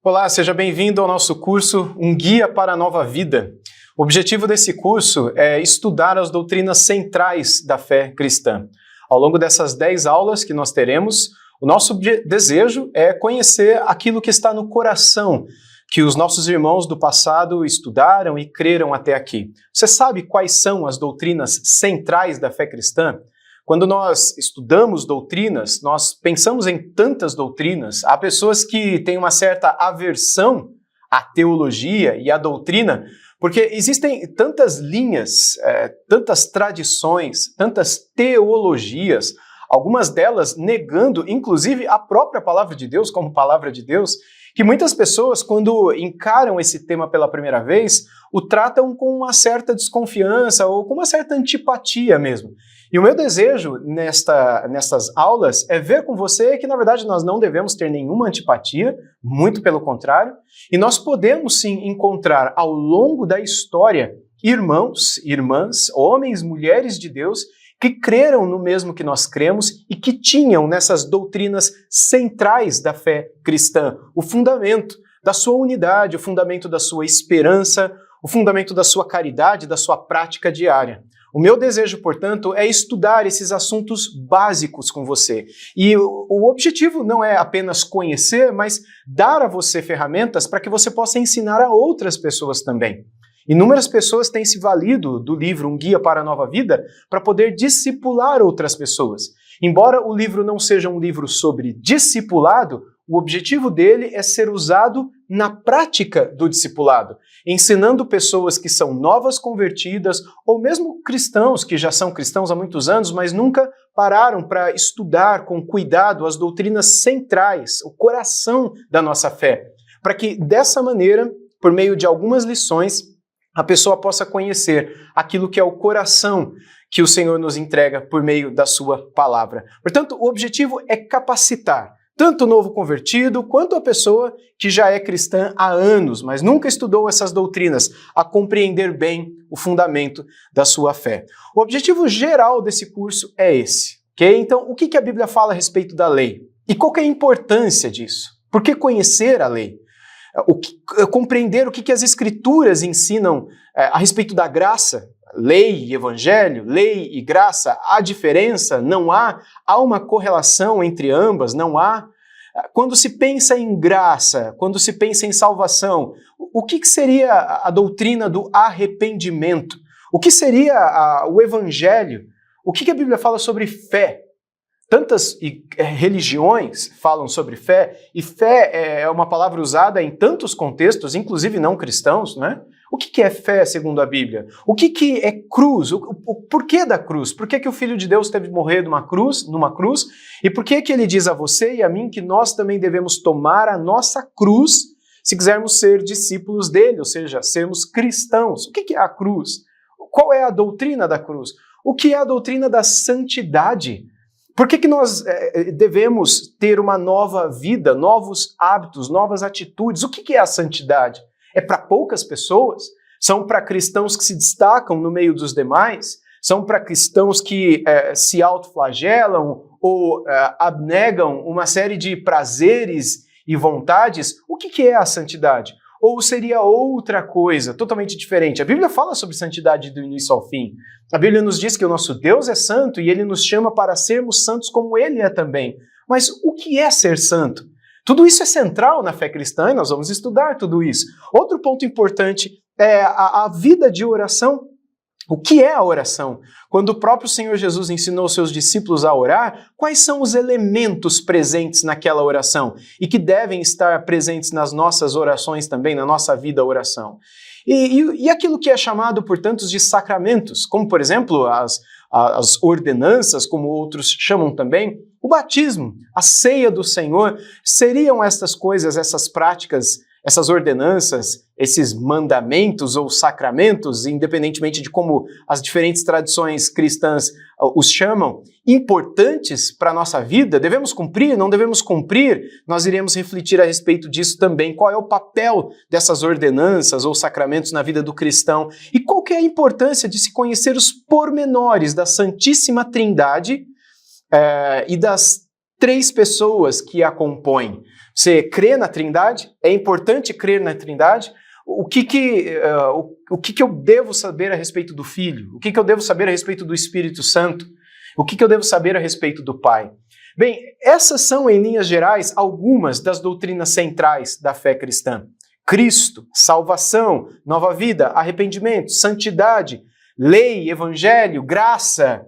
Olá, seja bem-vindo ao nosso curso Um Guia para a Nova Vida. O objetivo desse curso é estudar as doutrinas centrais da fé cristã. Ao longo dessas 10 aulas que nós teremos, o nosso desejo é conhecer aquilo que está no coração que os nossos irmãos do passado estudaram e creram até aqui. Você sabe quais são as doutrinas centrais da fé cristã? Quando nós estudamos doutrinas, nós pensamos em tantas doutrinas. Há pessoas que têm uma certa aversão à teologia e à doutrina, porque existem tantas linhas, tantas tradições, tantas teologias, algumas delas negando, inclusive, a própria palavra de Deus como palavra de Deus, que muitas pessoas, quando encaram esse tema pela primeira vez, o tratam com uma certa desconfiança ou com uma certa antipatia mesmo. E o meu desejo nessas aulas é ver com você que, na verdade, nós não devemos ter nenhuma antipatia, muito pelo contrário, e nós podemos sim encontrar ao longo da história irmãos, irmãs, homens, mulheres de Deus que creram no mesmo que nós cremos e que tinham nessas doutrinas centrais da fé cristã o fundamento da sua unidade, o fundamento da sua esperança, o fundamento da sua caridade, da sua prática diária. O meu desejo, portanto, é estudar esses assuntos básicos com você. E o objetivo não é apenas conhecer, mas dar a você ferramentas para que você possa ensinar a outras pessoas também. Inúmeras pessoas têm se valido do livro Um Guia para a Nova Vida para poder discipular outras pessoas. Embora o livro não seja um livro sobre discipulado, o objetivo dele é ser usado na prática do discipulado, ensinando pessoas que são novas convertidas ou mesmo cristãos que já são cristãos há muitos anos, mas nunca pararam para estudar com cuidado as doutrinas centrais, o coração da nossa fé, para que dessa maneira, por meio de algumas lições, a pessoa possa conhecer aquilo que é o coração que o Senhor nos entrega por meio da sua palavra. Portanto, o objetivo é capacitar tanto o novo convertido quanto a pessoa que já é cristã há anos, mas nunca estudou essas doutrinas, a compreender bem o fundamento da sua fé. O objetivo geral desse curso é esse, ok? Então, o que a Bíblia fala a respeito da lei? E qual que é a importância disso? Por que conhecer a lei? Compreender o que as Escrituras ensinam a respeito da graça, lei e evangelho, lei e graça, há diferença? Não há? Há uma correlação entre ambas? Não há? Quando se pensa em graça, quando se pensa em salvação, o que seria a doutrina do arrependimento? O que seria o evangelho? O que a Bíblia fala sobre fé? Tantas religiões falam sobre fé, e fé é uma palavra usada em tantos contextos, inclusive não cristãos, não é? O que é fé segundo a Bíblia? O que é cruz? O porquê da cruz? Por que o Filho de Deus teve de morrer numa cruz? E por que ele diz a você e a mim que nós também devemos tomar a nossa cruz se quisermos ser discípulos dele, ou seja, sermos cristãos? O que é a cruz? Qual é a doutrina da cruz? O que é a doutrina da santidade? Por que nós devemos ter uma nova vida, novos hábitos, novas atitudes? O que é a santidade? É para poucas pessoas? São para cristãos que se destacam no meio dos demais? São para cristãos que se autoflagelam ou abnegam uma série de prazeres e vontades? O que é a santidade? Ou seria outra coisa, totalmente diferente? A Bíblia fala sobre santidade do início ao fim. A Bíblia nos diz que o nosso Deus é santo e Ele nos chama para sermos santos como Ele é também. Mas o que é ser santo? Tudo isso é central na fé cristã e nós vamos estudar tudo isso. Outro ponto importante é a vida de oração. O que é a oração? Quando o próprio Senhor Jesus ensinou seus discípulos a orar, quais são os elementos presentes naquela oração e que devem estar presentes nas nossas orações também, na nossa vida oração? E aquilo que é chamado por tantos de sacramentos, como por exemplo as ordenanças, como outros chamam também, o batismo, a ceia do Senhor, seriam estas coisas, essas práticas, essas ordenanças, esses mandamentos ou sacramentos, independentemente de como as diferentes tradições cristãs os chamam, importantes para a nossa vida? Devemos cumprir? Não devemos cumprir? Nós iremos refletir a respeito disso também. Qual é o papel dessas ordenanças ou sacramentos na vida do cristão? E qual que é a importância de se conhecer os pormenores da Santíssima Trindade e das três pessoas que a compõem. Você crê na Trindade? É importante crer na Trindade? O que eu devo saber a respeito do Filho? O que eu devo saber a respeito do Espírito Santo? O que eu devo saber a respeito do Pai? Bem, essas são, em linhas gerais, algumas das doutrinas centrais da fé cristã. Cristo, salvação, nova vida, arrependimento, santidade, lei, evangelho, graça,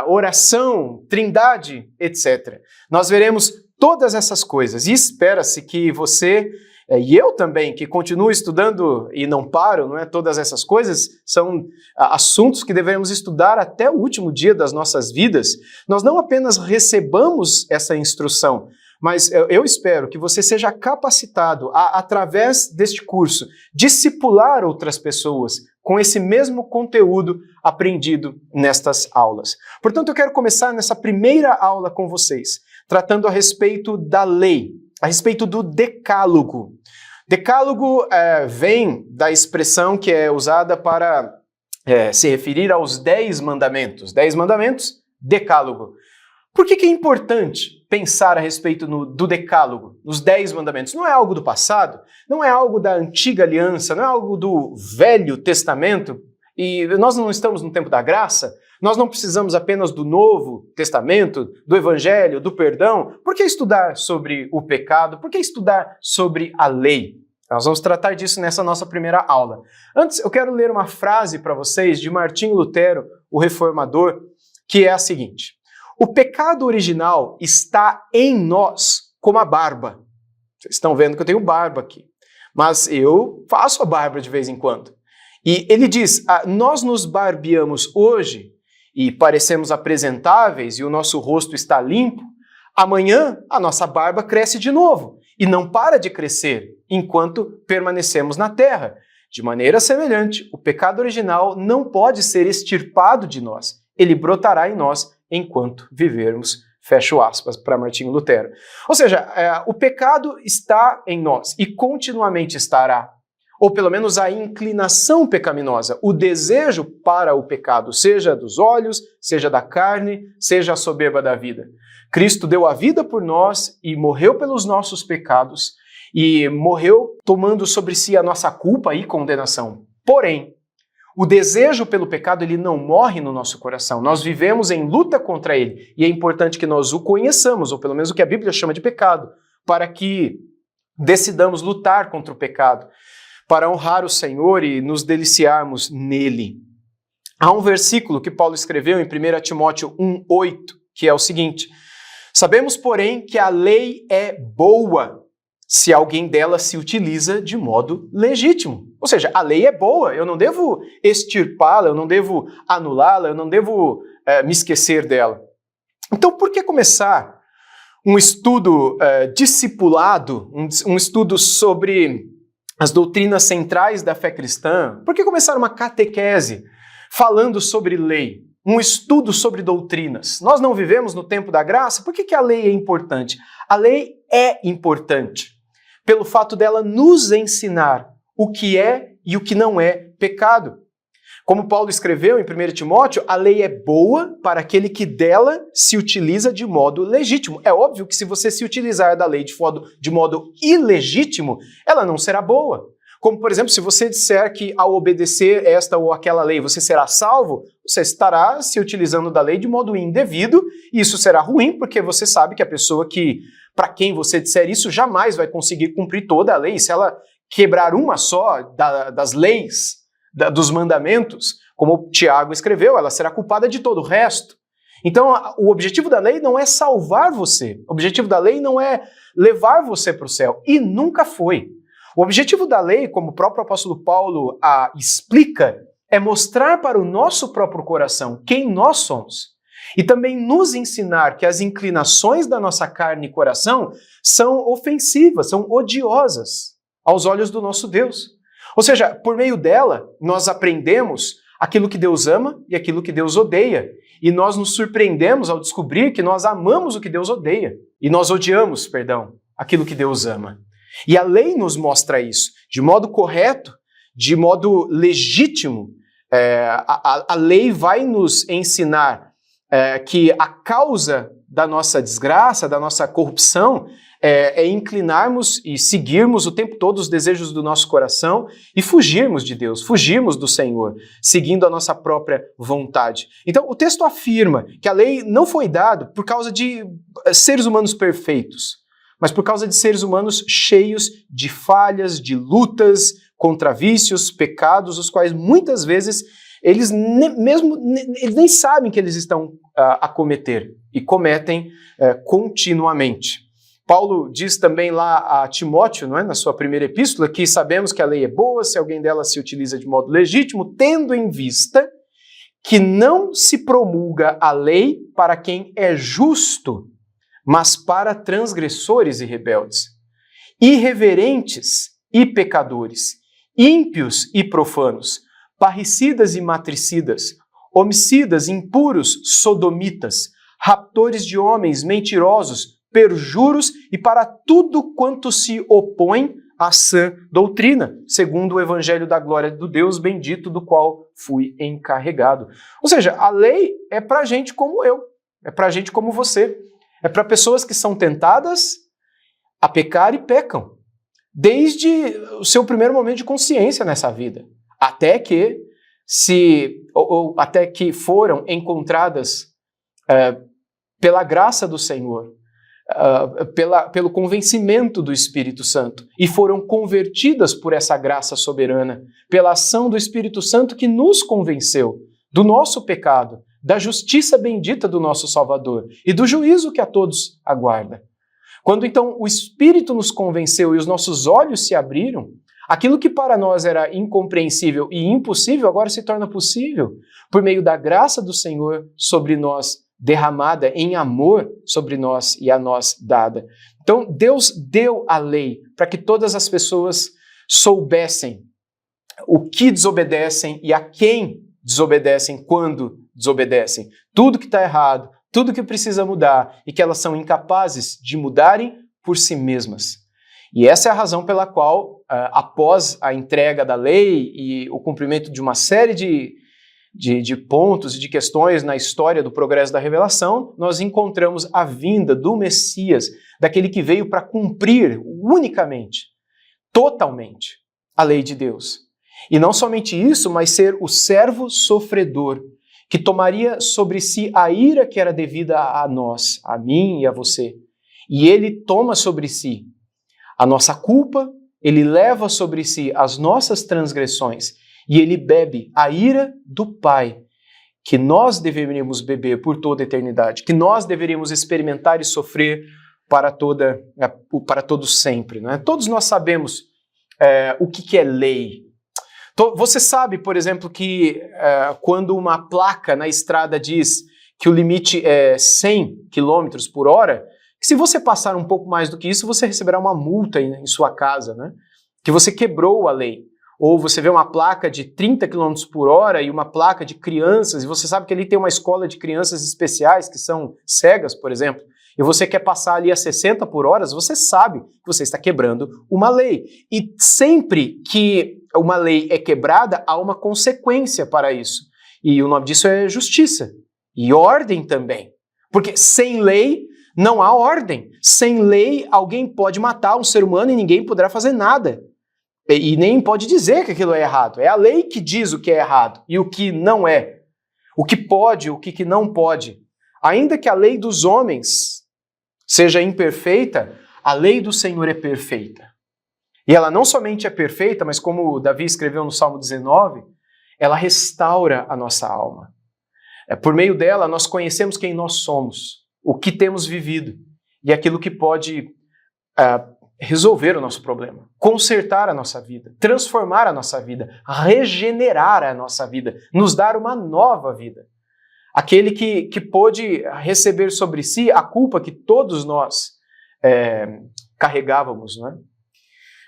oração, trindade, etc. Nós veremos todas essas coisas e espera-se que você e eu também, que continuo estudando e não paro, não é? Todas essas coisas são assuntos que devemos estudar até o último dia das nossas vidas. Nós não apenas recebamos essa instrução, mas eu espero que você seja capacitado a, através deste curso, discipular outras pessoas com esse mesmo conteúdo aprendido nestas aulas. Portanto, eu quero começar nessa primeira aula com vocês, tratando a respeito da lei, a respeito do decálogo. Decálogo vem da expressão que é usada para se referir aos 10 mandamentos. 10 mandamentos, decálogo. Por que é importante pensar a respeito do decálogo, nos 10 mandamentos? Não é algo do passado, não é algo da antiga aliança, não é algo do Velho Testamento, e nós não estamos no tempo da graça, nós não precisamos apenas do Novo Testamento, do Evangelho, do perdão. Por que estudar sobre o pecado? Por que estudar sobre a lei? Nós vamos tratar disso nessa nossa primeira aula. Antes, eu quero ler uma frase para vocês de Martinho Lutero, o reformador, que é a seguinte: o pecado original está em nós como a barba. Vocês estão vendo que eu tenho barba aqui, mas eu faço a barba de vez em quando. E ele diz, nós nos barbeamos hoje e parecemos apresentáveis e o nosso rosto está limpo, amanhã a nossa barba cresce de novo e não para de crescer enquanto permanecemos na terra. De maneira semelhante, o pecado original não pode ser extirpado de nós, ele brotará em nós enquanto vivermos. Fecho aspas para Martinho Lutero. Ou seja, o pecado está em nós e continuamente estará. Ou pelo menos a inclinação pecaminosa, o desejo para o pecado, seja dos olhos, seja da carne, seja a soberba da vida. Cristo deu a vida por nós e morreu pelos nossos pecados e morreu tomando sobre si a nossa culpa e condenação. Porém, o desejo pelo pecado, ele não morre no nosso coração. Nós vivemos em luta contra ele e é importante que nós o conheçamos, ou pelo menos o que a Bíblia chama de pecado, para que decidamos lutar contra o pecado, para honrar o Senhor e nos deliciarmos nele. Há um versículo que Paulo escreveu em 1 Timóteo 1,8, que é o seguinte: sabemos, porém, que a lei é boa, se alguém dela se utiliza de modo legítimo. Ou seja, a lei é boa, eu não devo extirpá-la, eu não devo anulá-la, eu não devo me esquecer dela. Então, por que começar um estudo discipulado, um estudo sobre as doutrinas centrais da fé cristã? Por que começar uma catequese falando sobre lei? Um estudo sobre doutrinas? Nós não vivemos no tempo da graça? Por que a lei é importante? A lei é importante pelo fato dela nos ensinar o que é e o que não é pecado. Como Paulo escreveu em 1 Timóteo, a lei é boa para aquele que dela se utiliza de modo legítimo. É óbvio que se você se utilizar da lei de modo ilegítimo, ela não será boa. Como, por exemplo, se você disser que ao obedecer esta ou aquela lei você será salvo, você estará se utilizando da lei de modo indevido e isso será ruim porque você sabe que a pessoa para quem você disser isso jamais vai conseguir cumprir toda a lei. Se ela quebrar uma só das leis, dos mandamentos, como Tiago escreveu, ela será culpada de todo o resto. Então, o objetivo da lei não é salvar você. O objetivo da lei não é levar você para o céu. E nunca foi. O objetivo da lei, como o próprio apóstolo Paulo explica, é mostrar para o nosso próprio coração quem nós somos. E também nos ensinar que as inclinações da nossa carne e coração são ofensivas, são odiosas aos olhos do nosso Deus. Ou seja, por meio dela, nós aprendemos aquilo que Deus ama e aquilo que Deus odeia. E nós nos surpreendemos ao descobrir que nós amamos o que Deus odeia. E nós odiamos, aquilo que Deus ama. E a lei nos mostra isso. De modo correto, de modo legítimo, a lei vai nos ensinar que a causa da nossa desgraça, da nossa corrupção, é inclinarmos e seguirmos o tempo todo os desejos do nosso coração e fugirmos de Deus, fugirmos do Senhor, seguindo a nossa própria vontade. Então, o texto afirma que a lei não foi dada por causa de seres humanos perfeitos, mas por causa de seres humanos cheios de falhas, de lutas contra vícios, pecados, os quais muitas vezes eles nem sabem que eles estão a cometer e cometem continuamente. Paulo diz também lá a Timóteo, não é, na sua primeira epístola, que sabemos que a lei é boa se alguém dela se utiliza de modo legítimo, tendo em vista que não se promulga a lei para quem é justo, mas para transgressores e rebeldes, irreverentes e pecadores, ímpios e profanos, parricidas e matricidas, homicidas, impuros, sodomitas, raptores de homens, mentirosos, perjuros e para tudo quanto se opõe à sã doutrina, segundo o evangelho da glória do Deus bendito, do qual fui encarregado. Ou seja, a lei é para gente como eu, é para gente como você, é para pessoas que são tentadas a pecar e pecam, desde o seu primeiro momento de consciência nessa vida, até que até que foram encontradas pela graça do Senhor, pelo convencimento do Espírito Santo, e foram convertidas por essa graça soberana, pela ação do Espírito Santo que nos convenceu do nosso pecado, da justiça bendita do nosso Salvador e do juízo que a todos aguarda. Quando então o Espírito nos convenceu e os nossos olhos se abriram, aquilo que para nós era incompreensível e impossível agora se torna possível por meio da graça do Senhor sobre nós, derramada em amor sobre nós e a nós dada. Então, Deus deu a lei para que todas as pessoas soubessem o que desobedecem e a quem desobedecem quando desobedecem. Tudo que está errado, tudo que precisa mudar e que elas são incapazes de mudarem por si mesmas. E essa é a razão pela qual, após a entrega da lei e o cumprimento de uma série de pontos e de questões na história do progresso da revelação, nós encontramos a vinda do Messias, daquele que veio para cumprir unicamente, totalmente, a lei de Deus. E não somente isso, mas ser o servo sofredor, que tomaria sobre si a ira que era devida a nós, a mim e a você. E ele toma sobre si a nossa culpa, ele leva sobre si as nossas transgressões, e ele bebe a ira do Pai, que nós deveríamos beber por toda a eternidade, que nós deveríamos experimentar e sofrer para todo sempre. Né? Todos nós sabemos o que é lei. Você sabe, por exemplo, que quando uma placa na estrada diz que o limite é 100 km por hora, que se você passar um pouco mais do que isso, você receberá uma multa em sua casa, né? Que você quebrou a lei. Ou você vê uma placa de 30 km por hora e uma placa de crianças, e você sabe que ali tem uma escola de crianças especiais que são cegas, por exemplo, e você quer passar ali a 60 por hora, você sabe que você está quebrando uma lei. E sempre que uma lei é quebrada, há uma consequência para isso. E o nome disso é justiça. E ordem também. Porque sem lei não há ordem. Sem lei, alguém pode matar um ser humano e ninguém poderá fazer nada. E nem pode dizer que aquilo é errado. É a lei que diz o que é errado e o que não é. O que pode, o que não pode. Ainda que a lei dos homens seja imperfeita, a lei do Senhor é perfeita. E ela não somente é perfeita, mas como Davi escreveu no Salmo 19, ela restaura a nossa alma. Por meio dela, nós conhecemos quem nós somos, o que temos vivido e aquilo que pode resolver o nosso problema, consertar a nossa vida, transformar a nossa vida, regenerar a nossa vida, nos dar uma nova vida. Aquele que pôde receber sobre si a culpa que todos nós carregávamos, não é?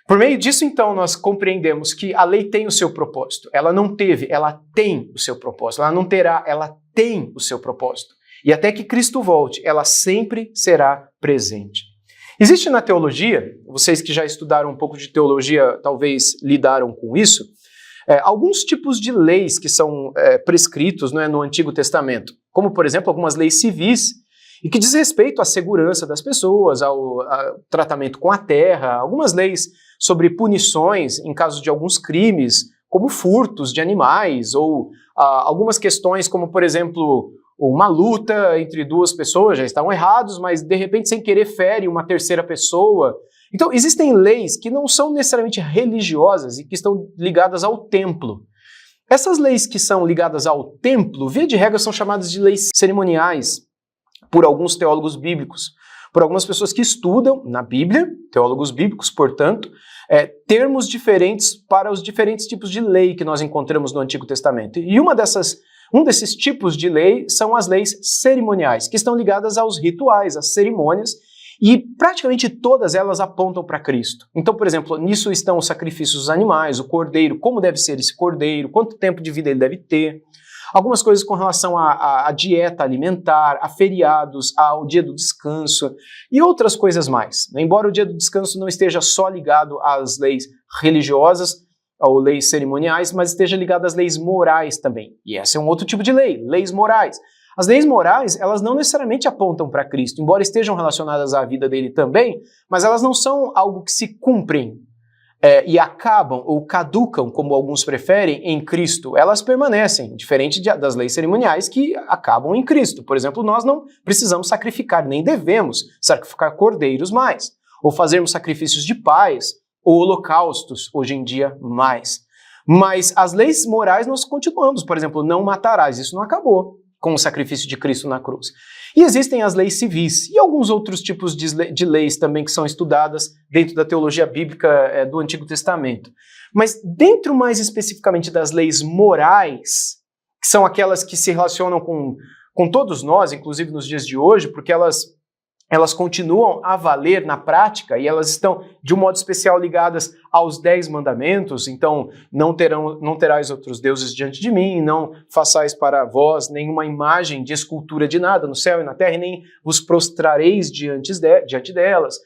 Por meio disso, então, nós compreendemos que a lei tem o seu propósito. Ela não teve, ela tem o seu propósito. Ela não terá, ela tem o seu propósito. E até que Cristo volte, ela sempre será presente. Existe na teologia, vocês que já estudaram um pouco de teologia talvez lidaram com isso, alguns tipos de leis que são prescritos, não é, no Antigo Testamento, como, por exemplo, algumas leis civis e que diz respeito à segurança das pessoas, ao tratamento com a terra, algumas leis sobre punições em caso de alguns crimes, como furtos de animais, ou algumas questões como, por exemplo, uma luta entre duas pessoas, já estavam errados, mas de repente sem querer fere uma terceira pessoa. Então existem leis que não são necessariamente religiosas e que estão ligadas ao templo. Essas leis que são ligadas ao templo, via de regra, são chamadas de leis cerimoniais por alguns teólogos bíblicos, por algumas pessoas que estudam na Bíblia, teólogos bíblicos, portanto, termos diferentes para os diferentes tipos de lei que nós encontramos no Antigo Testamento. E um desses tipos de lei são as leis cerimoniais, que estão ligadas aos rituais, às cerimônias, e praticamente todas elas apontam para Cristo. Então, por exemplo, nisso estão os sacrifícios dos animais, o cordeiro, como deve ser esse cordeiro, quanto tempo de vida ele deve ter. Algumas coisas com relação à dieta alimentar, a feriados, ao dia do descanso e outras coisas mais. Embora o dia do descanso não esteja só ligado às leis religiosas ou leis cerimoniais, mas esteja ligado às leis morais também. E esse é um outro tipo de lei, leis morais. As leis morais, elas não necessariamente apontam para Cristo, embora estejam relacionadas à vida dele também, mas elas não são algo que se cumprem e acabam ou caducam, como alguns preferem, em Cristo. Elas permanecem, diferente das leis cerimoniais que acabam em Cristo. Por exemplo, nós não precisamos sacrificar, nem devemos sacrificar cordeiros mais, ou fazermos sacrifícios de paz, ou holocaustos, hoje em dia, mais. Mas as leis morais nós continuamos, por exemplo, não matarás, isso não acabou com o sacrifício de Cristo na cruz. E existem as leis civis e alguns outros tipos de leis também que são estudadas dentro da teologia bíblica do Antigo Testamento. Mas dentro mais especificamente das leis morais, que são aquelas que se relacionam com todos nós, inclusive nos dias de hoje, porque elas continuam a valer na prática e elas estão, de um modo especial, ligadas aos 10 mandamentos. Então, não terás outros deuses diante de mim, não façais para vós nenhuma imagem de escultura de nada no céu e na terra, e nem vos prostrareis diante delas.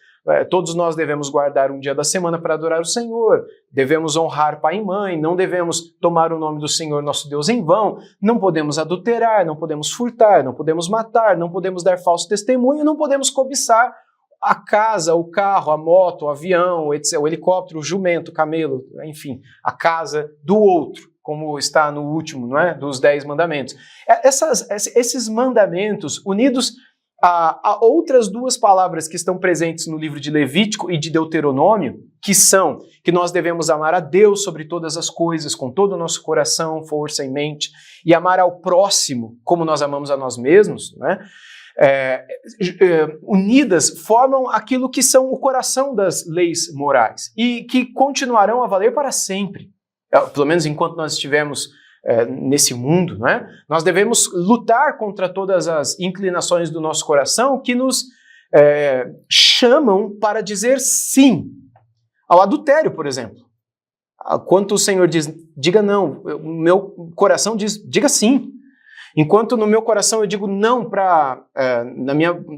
Todos nós devemos guardar um dia da semana para adorar o Senhor, devemos honrar pai e mãe, não devemos tomar o nome do Senhor nosso Deus em vão, não podemos adulterar, não podemos furtar, não podemos matar, não podemos dar falso testemunho, não podemos cobiçar a casa, o carro, a moto, o avião, etc., o helicóptero, o jumento, o camelo, enfim, a casa do outro, como está no último, não é? Dos 10 mandamentos. Esses mandamentos unidos há outras duas palavras que estão presentes no livro de Levítico e de Deuteronômio, que nós devemos amar a Deus sobre todas as coisas, com todo o nosso coração, força e mente, e amar ao próximo como nós amamos a nós mesmos, né? Unidas formam aquilo que são o coração das leis morais e que continuarão a valer para sempre, pelo menos enquanto nós estivermos nesse mundo, né? Nós devemos lutar contra todas as inclinações do nosso coração que nos chamam para dizer sim ao adultério, por exemplo. Enquanto o Senhor diz, diga não, o meu coração diz, diga sim. Enquanto no meu coração eu digo não para,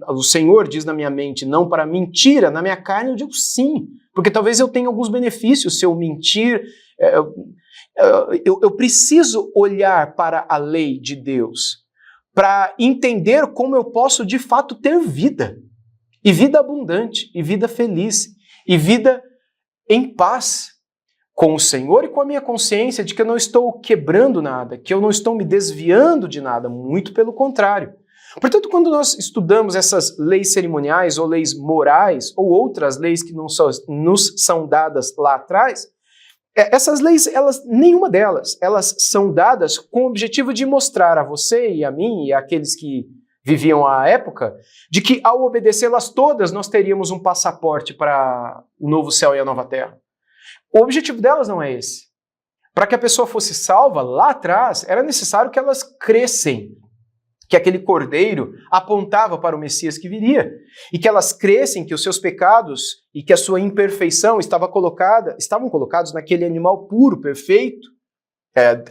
o Senhor diz na minha mente não para mentira, na minha carne eu digo sim, porque talvez eu tenha alguns benefícios se eu mentir. Eu preciso olhar para a lei de Deus para entender como eu posso de fato ter vida, e vida abundante, e vida feliz, e vida em paz com o Senhor e com a minha consciência de que eu não estou quebrando nada, que eu não estou me desviando de nada, muito pelo contrário. Portanto, quando nós estudamos essas leis cerimoniais ou leis morais ou outras leis que nos são dadas lá atrás, essas leis, nenhuma delas, elas são dadas com o objetivo de mostrar a você e a mim e àqueles que viviam à época, de que ao obedecê-las todas nós teríamos um passaporte para o novo céu e a nova terra. O objetivo delas não é esse. Para que a pessoa fosse salva, lá atrás, era necessário que elas crescem, que aquele cordeiro apontava para o Messias que viria, e que elas crescem, que os seus pecados e que a sua imperfeição estavam colocados naquele animal puro, perfeito,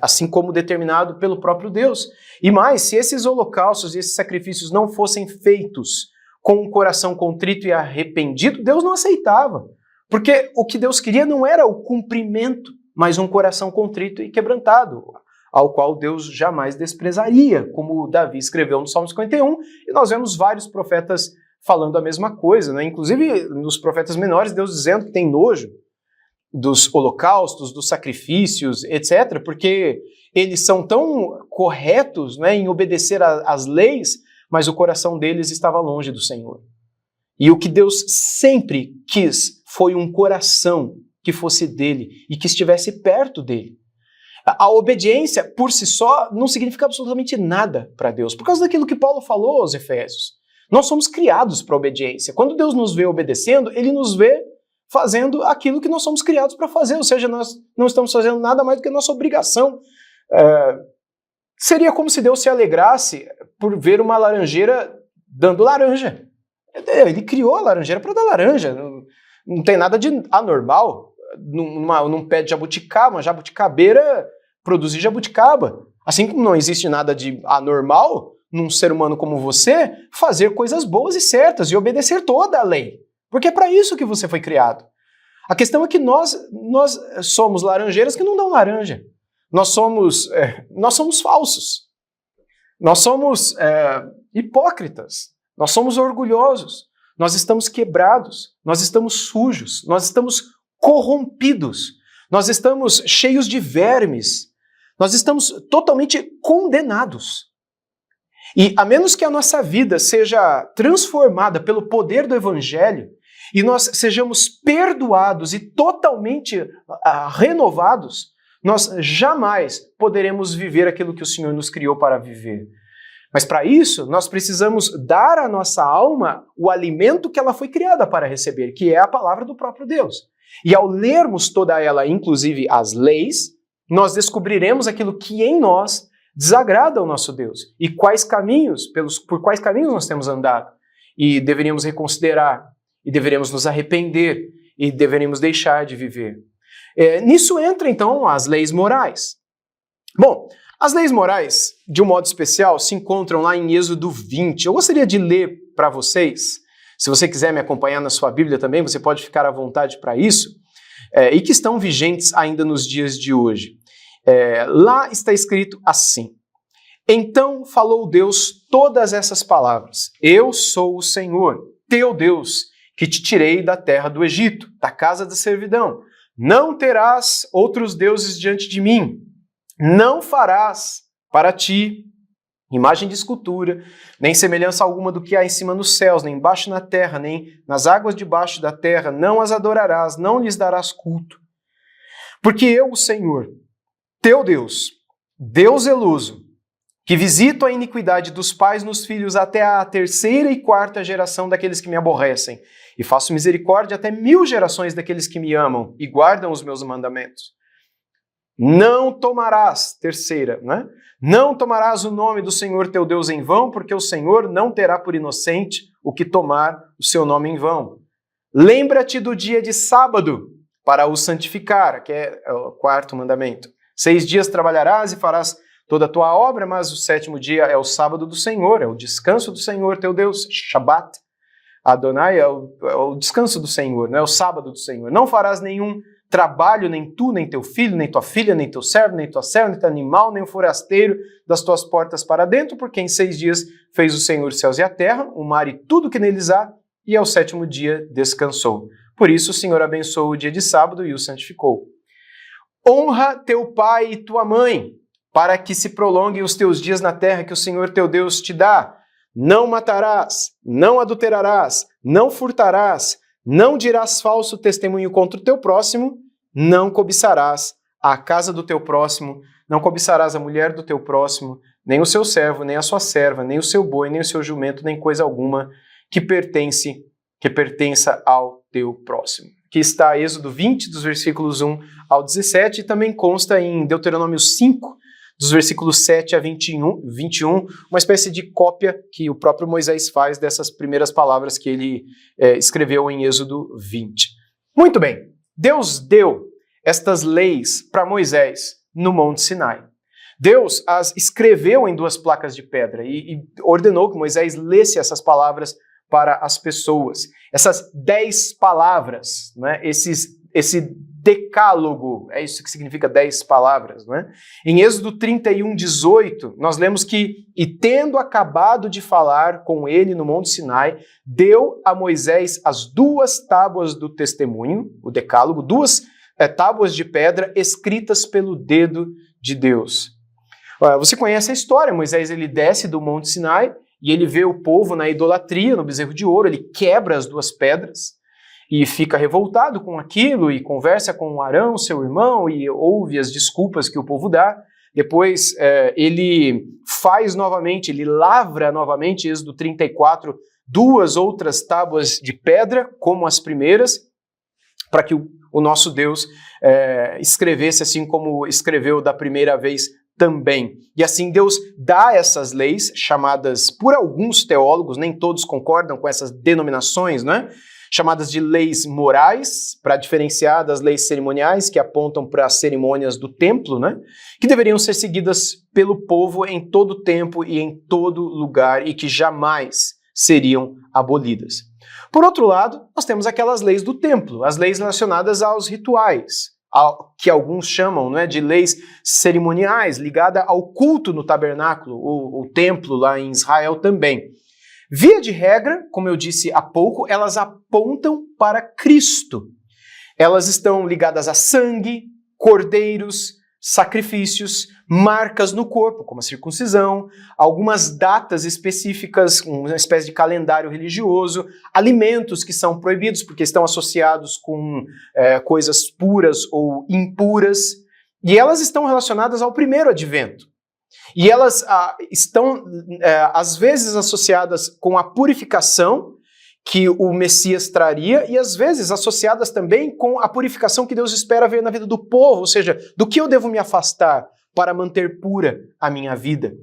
assim como determinado pelo próprio Deus. E mais, se esses holocaustos e esses sacrifícios não fossem feitos com um coração contrito e arrependido, Deus não aceitava. Porque o que Deus queria não era o cumprimento, mas um coração contrito e quebrantado. ao qual Deus jamais desprezaria, como Davi escreveu no Salmo 51, e nós vemos vários profetas falando a mesma coisa, né? Inclusive nos profetas menores, Deus dizendo que tem nojo dos holocaustos, dos sacrifícios, etc., porque eles são tão corretos, né, em obedecer às leis, mas o coração deles estava longe do Senhor. E o que Deus sempre quis foi um coração que fosse dele e que estivesse perto dele. A obediência, por si só, não significa absolutamente nada para Deus, por causa daquilo que Paulo falou aos Efésios. Nós somos criados para a obediência. Quando Deus nos vê obedecendo, Ele nos vê fazendo aquilo que nós somos criados para fazer, ou seja, nós não estamos fazendo nada mais do que a nossa obrigação. Seria como se Deus se alegrasse por ver uma laranjeira dando laranja. Ele criou a laranjeira para dar laranja. Não tem nada de anormal num pé de jabuticaba. Uma jabuticabeira produzir jabuticaba. Assim como não existe nada de anormal num ser humano como você fazer coisas boas e certas e obedecer toda a lei. Porque é para isso que você foi criado. A questão é que nós somos laranjeiras que não dão laranja. Nós somos falsos. Nós somos hipócritas. Nós somos orgulhosos. Nós estamos quebrados. Nós estamos sujos. Nós estamos corrompidos. Nós estamos cheios de vermes. Nós estamos totalmente condenados. E a menos que a nossa vida seja transformada pelo poder do Evangelho e nós sejamos perdoados e totalmente renovados, nós jamais poderemos viver aquilo que o Senhor nos criou para viver. Mas para isso, nós precisamos dar à nossa alma o alimento que ela foi criada para receber, que é a palavra do próprio Deus. E ao lermos toda ela, inclusive as leis, nós descobriremos aquilo que em nós desagrada ao nosso Deus e por quais caminhos nós temos andado. E deveríamos reconsiderar, e deveríamos nos arrepender, e deveríamos deixar de viver. Nisso entra, então, as leis morais. Bom, as leis morais, de um modo especial, se encontram lá em Êxodo 20. Eu gostaria de ler para vocês. Se você quiser me acompanhar na sua Bíblia também, você pode ficar à vontade para isso, e que estão vigentes ainda nos dias de hoje. Lá está escrito assim: Então falou Deus todas essas palavras: Eu sou o Senhor, teu Deus, que te tirei da terra do Egito, da casa da servidão. Não terás outros deuses diante de mim. Não farás para ti imagem de escultura, nem semelhança alguma do que há em cima nos céus, nem embaixo na terra, nem nas águas debaixo da terra. Não as adorarás, não lhes darás culto. Porque eu, o Senhor, teu Deus, Deus zeloso, que visito a iniquidade dos pais nos filhos até a terceira e quarta geração daqueles que me aborrecem, e faço misericórdia até 1000 gerações daqueles que me amam e guardam os meus mandamentos. Não tomarás, terceira, né? Não tomarás o nome do Senhor teu Deus em vão, porque o Senhor não terá por inocente o que tomar o seu nome em vão. Lembra-te do dia de sábado para o santificar, que é o quarto mandamento. 6 dias trabalharás e farás toda a tua obra, mas o 7º dia é o sábado do Senhor, é o descanso do Senhor teu Deus, Shabat. Adonai é o descanso do Senhor, não é o sábado do Senhor. Não farás nenhum trabalho, nem tu, nem teu filho, nem tua filha, nem teu servo, nem tua serva, nem teu animal, nem o forasteiro das tuas portas para dentro, porque em 6 dias fez o Senhor os céus e a terra, o mar e tudo que neles há, e ao 7º dia descansou. Por isso o Senhor abençoou o dia de sábado e o santificou. Honra teu pai e tua mãe, para que se prolonguem os teus dias na terra que o Senhor teu Deus te dá. Não matarás, não adulterarás, não furtarás, não dirás falso testemunho contra o teu próximo, não cobiçarás a casa do teu próximo, não cobiçarás a mulher do teu próximo, nem o seu servo, nem a sua serva, nem o seu boi, nem o seu jumento, nem coisa alguma que pertença ao teu próximo. Aqui está Êxodo 20, dos versículos 1 ao 17, e também consta em Deuteronômio 5, dos versículos 7 a 21, uma espécie de cópia que o próprio Moisés faz dessas primeiras palavras que ele escreveu em Êxodo 20. Muito bem, Deus deu estas leis para Moisés no Monte Sinai. Deus as escreveu em 2 placas de pedra e ordenou que Moisés lesse essas palavras para as pessoas. Essas 10 palavras, né, esse decálogo, é isso que significa 10 palavras, não é? Em Êxodo 31:18, nós lemos que, e tendo acabado de falar com ele no Monte Sinai, deu a Moisés as 2 tábuas do testemunho, o decálogo, 2 tábuas de pedra escritas pelo dedo de Deus. Você conhece a história, Moisés ele desce do Monte Sinai e ele vê o povo na idolatria, no bezerro de ouro, ele quebra as 2 pedras e fica revoltado com aquilo e conversa com Arão, seu irmão, e ouve as desculpas que o povo dá. Depois ele faz novamente, ele lavra novamente, Êxodo 34, 2 outras tábuas de pedra, como as primeiras, para que o nosso Deus escrevesse assim como escreveu da primeira vez também. E assim Deus dá essas leis, chamadas por alguns teólogos, nem todos concordam com essas denominações, né? Chamadas de leis morais, para diferenciar das leis cerimoniais, que apontam para as cerimônias do templo, né? Que deveriam ser seguidas pelo povo em todo tempo e em todo lugar, e que jamais seriam abolidas. Por outro lado, nós temos aquelas leis do templo, as leis relacionadas aos rituais, que alguns chamam, né, de leis cerimoniais, ligada ao culto no tabernáculo, o templo lá em Israel também. Via de regra, como eu disse há pouco, elas apontam para Cristo. Elas estão ligadas a sangue, cordeiros, sacrifícios, marcas no corpo, como a circuncisão, algumas datas específicas, uma espécie de calendário religioso, alimentos que são proibidos porque estão associados com coisas puras ou impuras, e elas estão relacionadas ao primeiro advento. E elas estão, às vezes, associadas com a purificação que o Messias traria e, às vezes, associadas também com a purificação que Deus espera ver na vida do povo, ou seja, do que eu devo me afastar para manter pura a minha vida.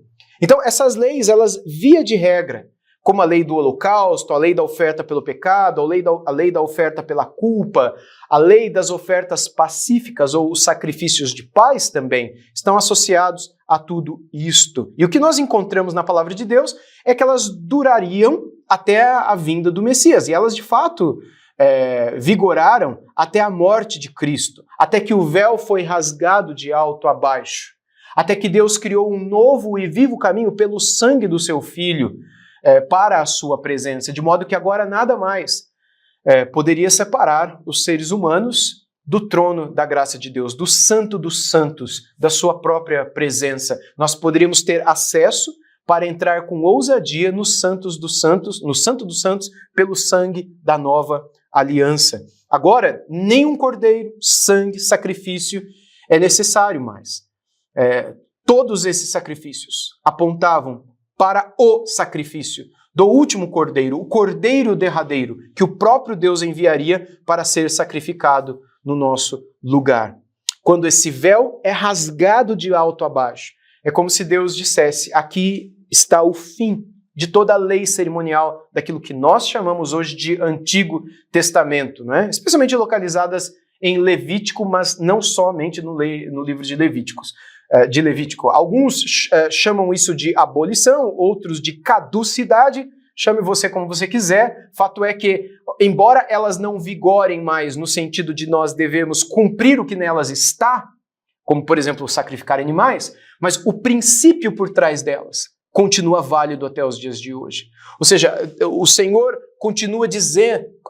Então, essas leis, elas, via de regra, como a lei do holocausto, a lei da oferta pelo pecado, a lei da oferta pela culpa, a lei das ofertas pacíficas ou os sacrifícios de paz também, estão associados a tudo isto. E o que nós encontramos na palavra de Deus é que elas durariam até a vinda do Messias. E elas, de fato, vigoraram até a morte de Cristo, até que o véu foi rasgado de alto a baixo, até que Deus criou um novo e vivo caminho pelo sangue do seu Filho para a sua presença, de modo que agora nada mais poderia separar os seres humanos do trono da graça de Deus, do Santo dos Santos, da sua própria presença. Nós poderíamos ter acesso para entrar com ousadia no Santo dos Santos, pelo sangue da nova aliança. Agora, nenhum cordeiro, sangue, sacrifício é necessário mais. Todos esses sacrifícios apontavam para o sacrifício do último cordeiro, o cordeiro derradeiro, que o próprio Deus enviaria para ser sacrificado no nosso lugar. Quando esse véu é rasgado de alto a baixo, é como se Deus dissesse: aqui está o fim de toda a lei cerimonial daquilo que nós chamamos hoje de Antigo Testamento, né? Especialmente localizadas em Levítico, mas não somente no livro de Levítico. Alguns chamam isso de abolição, outros de caducidade, chame você como você quiser. Fato é que, embora elas não vigorem mais no sentido de nós devemos cumprir o que nelas está, como, por exemplo, sacrificar animais, mas o princípio por trás delas continua válido até os dias de hoje. Ou seja, o Senhor continua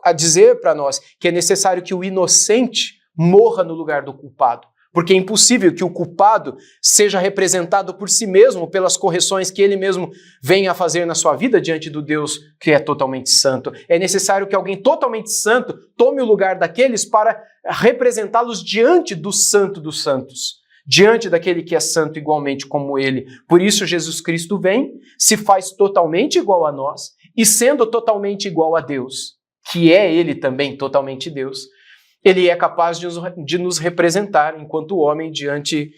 a dizer para nós que é necessário que o inocente morra no lugar do culpado, porque é impossível que o culpado seja representado por si mesmo, pelas correções que ele mesmo vem a fazer na sua vida diante do Deus que é totalmente santo. É necessário que alguém totalmente santo tome o lugar daqueles para representá-los diante do Santo dos Santos, diante daquele que é santo igualmente como ele. Por isso Jesus Cristo vem, se faz totalmente igual a nós, e sendo totalmente igual a Deus, que é ele também totalmente Deus, ele é capaz de nos representar enquanto homem diante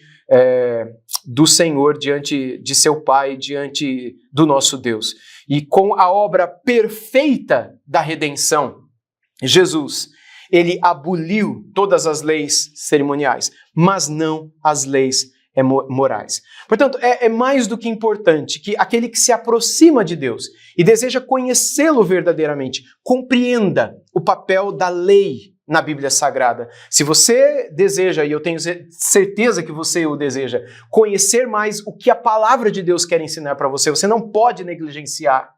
do Senhor, diante de seu Pai, diante do nosso Deus. E com a obra perfeita da redenção, Jesus, ele aboliu todas as leis cerimoniais, mas não as leis morais. Portanto, é mais do que importante que aquele que se aproxima de Deus e deseja conhecê-lo verdadeiramente, compreenda o papel da lei na Bíblia Sagrada. Se você deseja, e eu tenho certeza que você o deseja, conhecer mais o que a palavra de Deus quer ensinar para você, você não pode negligenciar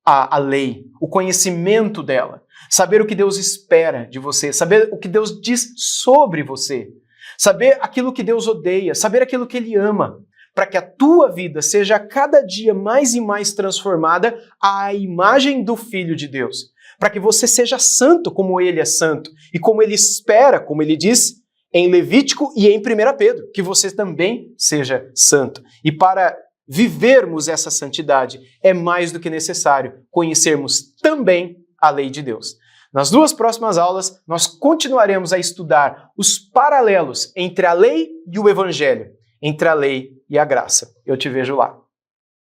a lei, o conhecimento dela, saber o que Deus espera de você, saber o que Deus diz sobre você, saber aquilo que Deus odeia, saber aquilo que Ele ama, para que a tua vida seja cada dia mais e mais transformada à imagem do Filho de Deus, para que você seja santo como Ele é santo e como Ele espera, como Ele diz em Levítico e em 1 Pedro, que você também seja santo. E para vivermos essa santidade, é mais do que necessário conhecermos também a lei de Deus. Nas 2 próximas aulas, nós continuaremos a estudar os paralelos entre a lei e o evangelho, entre a lei e a graça. Eu te vejo lá.